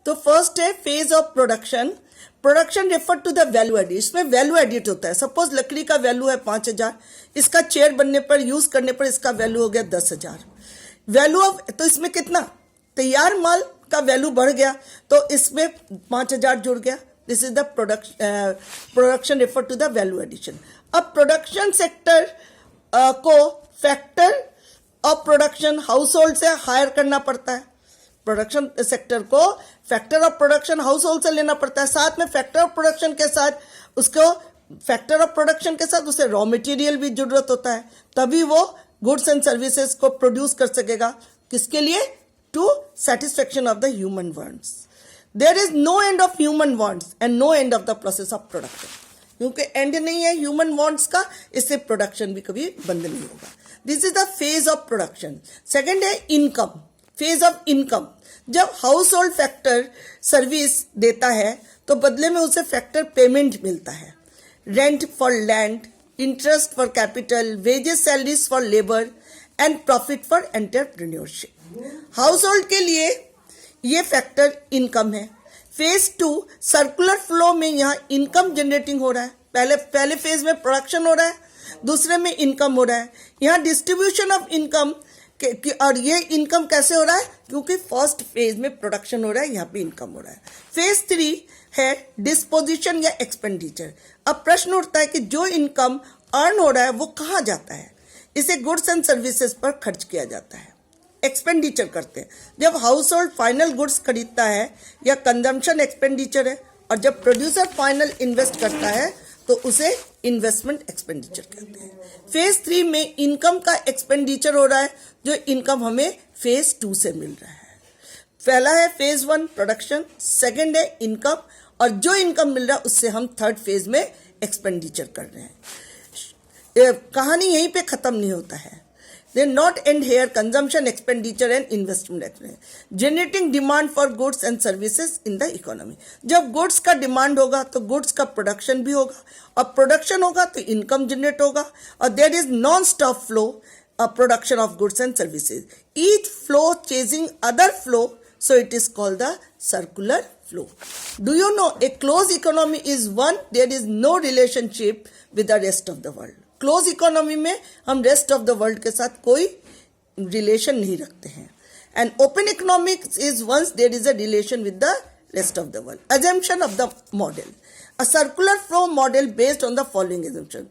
तो फर्स्ट है phase of production. Production refer to the value added. इसमें value added होता है. सपोज लकड़ी का वैल्यू है 5,000, इसका चेयर बनने पर यूज करने पर इसका वैल्यू हो गया 10,000. वैल्यू ऑफ, तो इसमें कितना तैयार माल का वैल्यू बढ़ गया तो इसमें 5,000 जुड़ गया. This is the production refer to the value addition. अब प्रोडक्शन सेक्टर को factor of production household से हायर करना पड़ता है. प्रोडक्शन सेक्टर को factor of production household से लेना पड़ता है. साथ में फैक्टर ऑफ प्रोडक्शन के साथ उसको फैक्टर ऑफ प्रोडक्शन के साथ उसे रॉ मटेरियल भी जरूरत होता है. तभी वो गुड्स एंड सर्विसेज को प्रोड्यूस कर सकेगा. किसके लिए? To satisfaction of the human wants. There is no end of human wants and no end of the process of production. क्योंकि एंड नहीं है ह्यूमन वांट्स का, इससे प्रोडक्शन भी कभी बंद नहीं होगा. This is the phase of production. Second है इनकम. Phase of income. जब हाउस होल्ड फैक्टर सर्विस देता है तो बदले में उसे फैक्टर पेमेंट मिलता है. Rent for land, interest for capital, wages salaries for labour and profit for entrepreneurship. House hold के लिए ये फैक्टर इनकम है. फेज 2 सर्कुलर फ्लो में यहाँ इनकम जनरेटिंग हो रहा है. पहले फेज में प्रोडक्शन हो रहा है, दूसरे में इनकम हो रहा है. यहाँ डिस्ट्रीब्यूशन ऑफ इनकम और ये इनकम कैसे हो रहा है? क्योंकि फर्स्ट फेज में प्रोडक्शन हो रहा है, यहाँ पे इनकम हो रहा है. फेज 3 है डिस्पोजिशन या एक्सपेंडिचर. अब प्रश्न उठता है कि जो इनकम अर्न हो रहा है वो कहाँ जाता है? इसे गुड्स एंड सर्विसेज पर खर्च किया जाता है, एक्सपेंडिचर करते हैं. जब हाउस होल्ड फाइनल गुड्स खरीदता है या कंजम्पशन एक्सपेंडिचर है, और जब प्रोड्यूसर फाइनल इन्वेस्ट करता है तो उसे इन्वेस्टमेंट एक्सपेंडिचर कहते हैं. फेज 3 में इनकम का एक्सपेंडिचर हो रहा है, जो इनकम हमें फेज 2 से मिल रहा है. पहला है फेज 1 प्रोडक्शन, सेकंड है इनकम, और जो इनकम मिल रहा है उससे हम थर्ड फेज में एक्सपेंडिचर कर रहे हैं. कहानी यहीं पे खत्म नहीं होता है. They not end here. Consumption, expenditure and investment generating demand for goods and services in the economy. जब goods का demand होगा तो goods का production भी होगा, और production होगा तो income generate होगा, और there is non-stop flow of production of goods and services. Each flow chasing other flow, so it is called the circular flow. Do you know a closed economy is one there is no relationship with the rest of the world. Close economy में हम rest of the world के साथ कोई relation नहीं रखते हैं. And open economics is once there is a relation with the rest of the world. Assumption of the model. A circular flow model based on the following assumption.